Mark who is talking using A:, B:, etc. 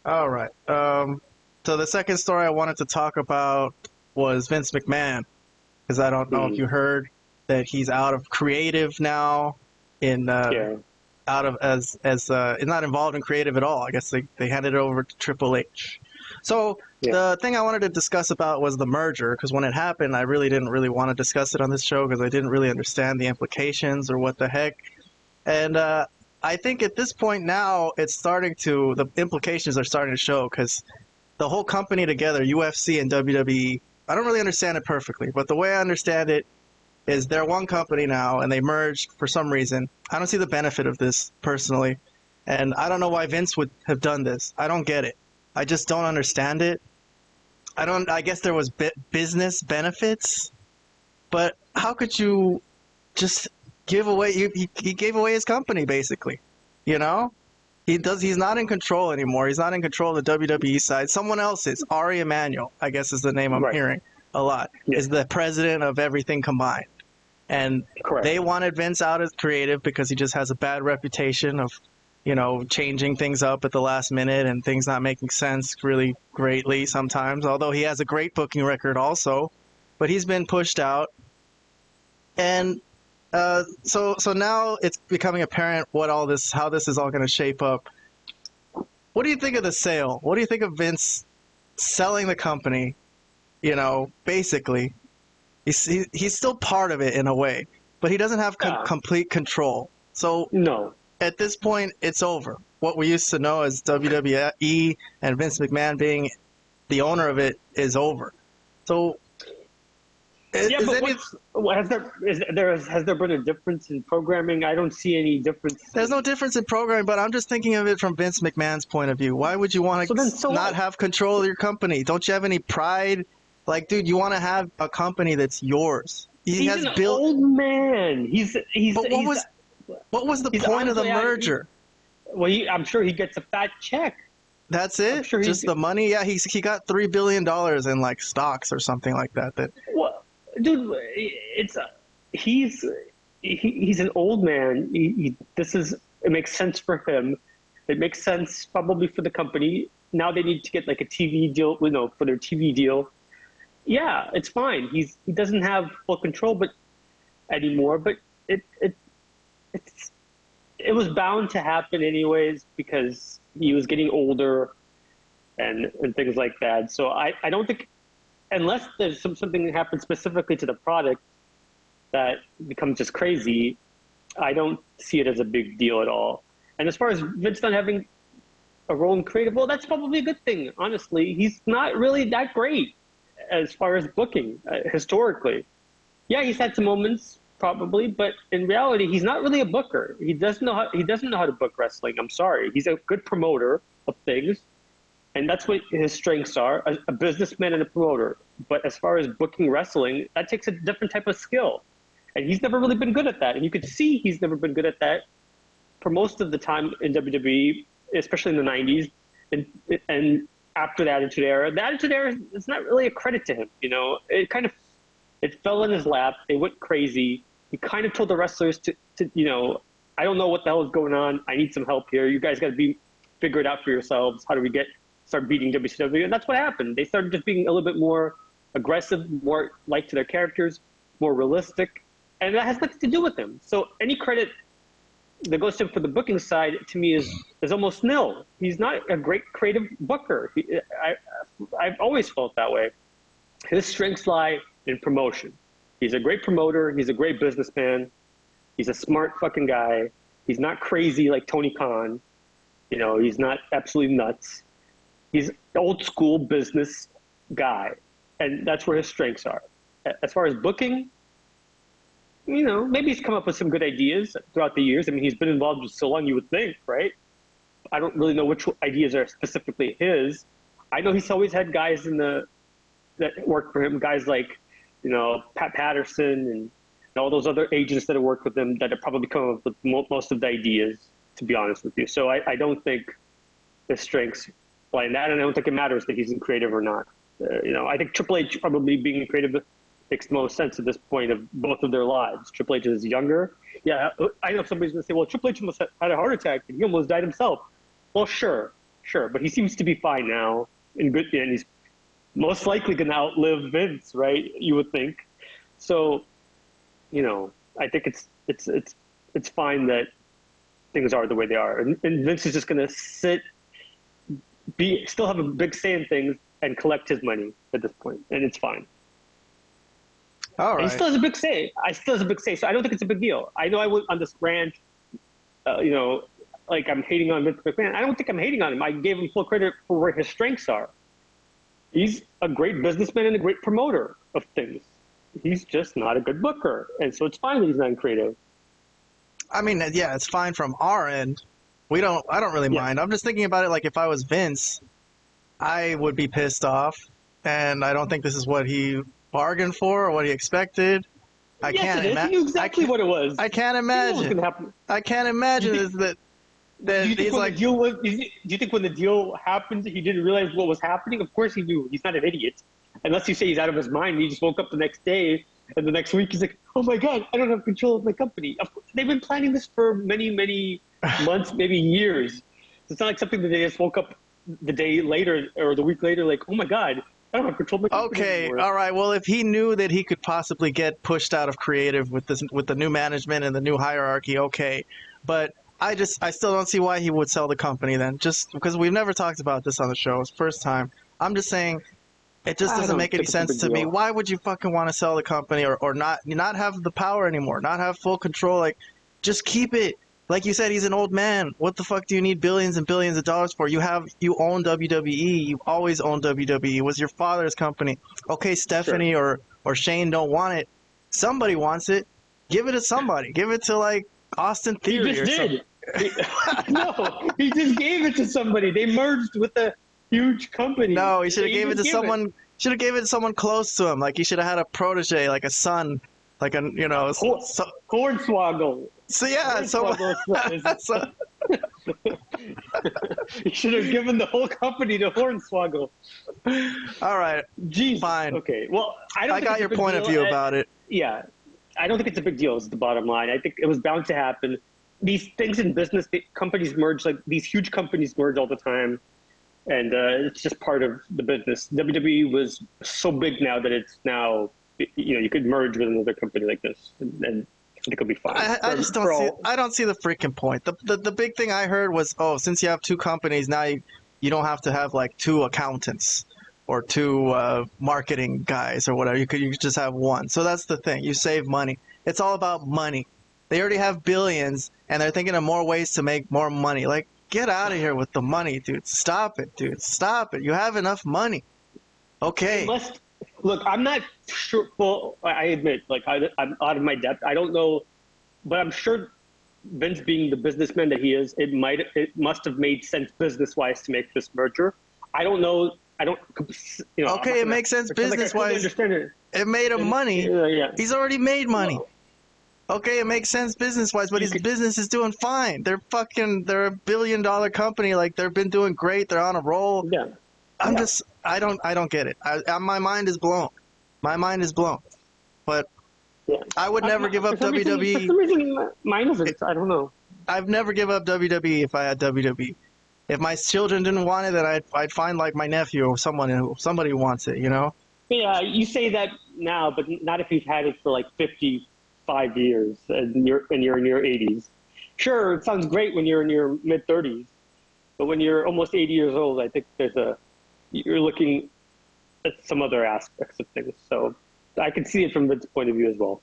A: All right. So the second story I wanted to talk about was Vince McMahon, because I don't know if you heard that he's out of creative now, in
B: Yeah.
A: out of as not involved in creative at all. I guess they handed it over to Triple H. So
B: Yeah.
A: the thing I wanted to discuss about was the merger, because when it happened, I really didn't really want to discuss it on this show because I didn't really understand the implications or what the heck. And I think at this point now, the implications are starting to show, because the whole company together, UFC and WWE, I don't really understand it perfectly, but the way I understand it is they're one company now and they merged for some reason. I don't see the benefit of this personally, and I don't know why Vince would have done this. I don't get it. I just don't understand it. I guess there was business benefits, but how could you just give away? He gave away his company basically. You know, he's not in control anymore. He's not in control of the WWE side. Someone else is. Ari Emanuel, I guess is the name I'm
B: Right.
A: hearing a lot.
B: Yeah.
A: Is the president of everything combined. And
B: Correct.
A: they wanted Vince out as creative because he just has a bad reputation of, changing things up at the last minute and things not making sense really greatly sometimes. Although he has a great booking record also, but he's been pushed out. And so now it's becoming apparent how this is all going to shape up. What do you think of the sale? What do you think of Vince selling the company? Basically, he's still part of it in a way, but he doesn't have complete control. So
B: No.
A: at this point, it's over. What we used to know as WWE and Vince McMahon being the owner of it is over. So
B: Has there been a difference in programming? I don't see any difference.
A: There's no difference in programming, but I'm just thinking of it from Vince McMahon's point of view. Why would you want to not have control of your company? Don't you have any pride? Like, dude, you want to have a company that's yours.
B: He's an old man.
A: What was the point of the merger?
B: I'm sure he gets a fat check.
A: That's it? Sure just the money? Yeah, he got $3 billion in like stocks or something like that.
B: Well, dude, he's an old man. It makes sense for him. It makes sense probably for the company. Now they need to get like a TV deal, for their TV deal. Yeah, it's fine. He doesn't have full control anymore, but it was bound to happen anyways because he was getting older and things like that. So I don't think, unless there's something that happens specifically to the product that becomes just crazy, I don't see it as a big deal at all. And as far as Vince not having a role in creative, well, that's probably a good thing, honestly. He's not really that great as far as booking historically. Yeah, he's had some moments probably, but in reality, he's not really a booker. He doesn't know how to book wrestling. I'm sorry. He's a good promoter of things, and that's what his strengths are, a businessman and a promoter. But as far as booking wrestling, that takes a different type of skill, and he's never really been good at that. And you could see he's never been good at that for most of the time in WWE, especially in the 90s, and after the Attitude Era. The Attitude Era is not really a credit to him. It fell in his lap. They went crazy. He kind of told the wrestlers to I don't know what the hell is going on. I need some help here. You guys got to figure it out for yourselves. How do we start beating WCW? And that's what happened. They started just being a little bit more aggressive, more like to their characters, more realistic. And that has nothing to do with him. So any credit that goes to him for the booking side, to me, is almost nil. He's not a great creative booker. I've always felt that way. His strengths lie in promotion. He's a great promoter. He's a great businessman. He's a smart fucking guy. He's not crazy like Tony Khan. He's not absolutely nuts. He's an old school business guy. And that's where his strengths are. As far as booking, maybe he's come up with some good ideas throughout the years. I mean, he's been involved with so long, you would think, right? I don't really know which ideas are specifically his. I know he's always had guys that work for him, guys like, Pat Patterson and all those other agents that have worked with him that have probably come up with most of the ideas, to be honest with you. So I don't think his strengths lie in that, and I don't think it matters that he's in creative or not. I think Triple H probably being creative makes the most sense at this point of both of their lives. Triple H is younger. Yeah, I know somebody's going to say, well, Triple H almost had a heart attack and he almost died himself. Well, sure. sure, but he seems to be fine now, and he's most likely going to outlive Vince, right? You would think. So, I think it's fine that things are the way they are, and Vince is just going to still have a big say in things and collect his money at this point, and it's fine.
A: All right.
B: And he still has a big say. So I don't think it's a big deal. I know I went on this rant, like I'm hating on Vince McMahon. I don't think I'm hating on him. I gave him full credit for where his strengths are. He's a great businessman and a great promoter of things. He's just not a good booker, and so it's fine that he's not creative.
A: I mean, yeah, it's fine from our end. I don't really mind. I'm just thinking about it like if I was Vince, I would be pissed off, and I don't think this is what he bargained for or what he expected.
B: Yes, it is. He knew exactly what it was.
A: I can't imagine. I can't imagine that he's like.
B: Do you think when the deal happened, he didn't realize what was happening? Of course he knew. He's not an idiot. Unless you say he's out of his mind. He just woke up the next day, and the next week he's like, "Oh my God, I don't have control of my company." They've been planning this for many, many months, maybe years. It's not like something that they just woke up the day later or the week later, like, "Oh my God, I don't have control of my company anymore."
A: All right. Well, if he knew that he could possibly get pushed out of creative with the new management and the new hierarchy, okay. But I still don't see why he would sell the company then. Just because we've never talked about this on the show, it's the first time. I'm just saying, it just doesn't make any sense to me. Why would you fucking want to sell the company or not have the power anymore, not have full control? Like, just keep it. Like you said, he's an old man. What the fuck do you need billions and billions of dollars for? You own WWE. You've always owned WWE. It was your father's company. Okay, Stephanie or Shane don't want it. Somebody wants it. Give it to somebody. Give it to like Austin Theory or something.
B: No, he just gave it to somebody. They merged with a huge company.
A: No, he should have gave it to someone. Should have gave it to someone close to him. Like he should have had a protege, like a son, like
B: Hornswoggle.
A: So yeah,
B: he should have given the whole company to Hornswoggle.
A: All right,
B: Jeez.
A: Fine.
B: Okay. Well,
A: I got your point of view about it.
B: Yeah, I don't think it's a big deal. Is the bottom line. I think it was bound to happen. These things in business, companies merge. Like these huge companies merge all the time, and it's just part of the business. WWE was so big now that it's now you could merge with another company like this, and I think it'll be fine.
A: I just don't see. I don't see the freaking point. The big thing I heard was, since you have two companies now, you don't have to have like two accountants or two marketing guys or whatever. You could just have one. So that's the thing. You save money. It's all about money. They already have billions, and they're thinking of more ways to make more money. Like, get out of here with the money, dude. Stop it, dude. Stop it. You have enough money. Okay.
B: Look, I'm not sure. Well, I admit, like, I'm out of my depth. I don't know, but I'm sure Vince, being the businessman that he is, it must have made sense business-wise to make this merger. I don't know. I don't.
A: Okay, it makes sense business-wise. It made him money.
B: Yeah.
A: He's already made money.
B: No.
A: Okay, it makes sense business-wise, but his business is doing fine. They're a billion-dollar company. Like, they've been doing great. They're on a roll.
B: Yeah.
A: I don't get it. My mind is blown. My mind is blown. But I would never give up WWE.
B: For some reason, mine isn't. I don't know.
A: I'd never give up WWE if I had WWE. If my children didn't want it, then I'd find like my nephew or somebody who wants it.
B: Yeah, you say that now, but not if you've had it for like 55 years and you're in your 80s. Sure, it sounds great when you're in your mid 30s, but when you're almost 80 years old, I think you're looking at some other aspects of things. So I can see it from Vince's point of view as well.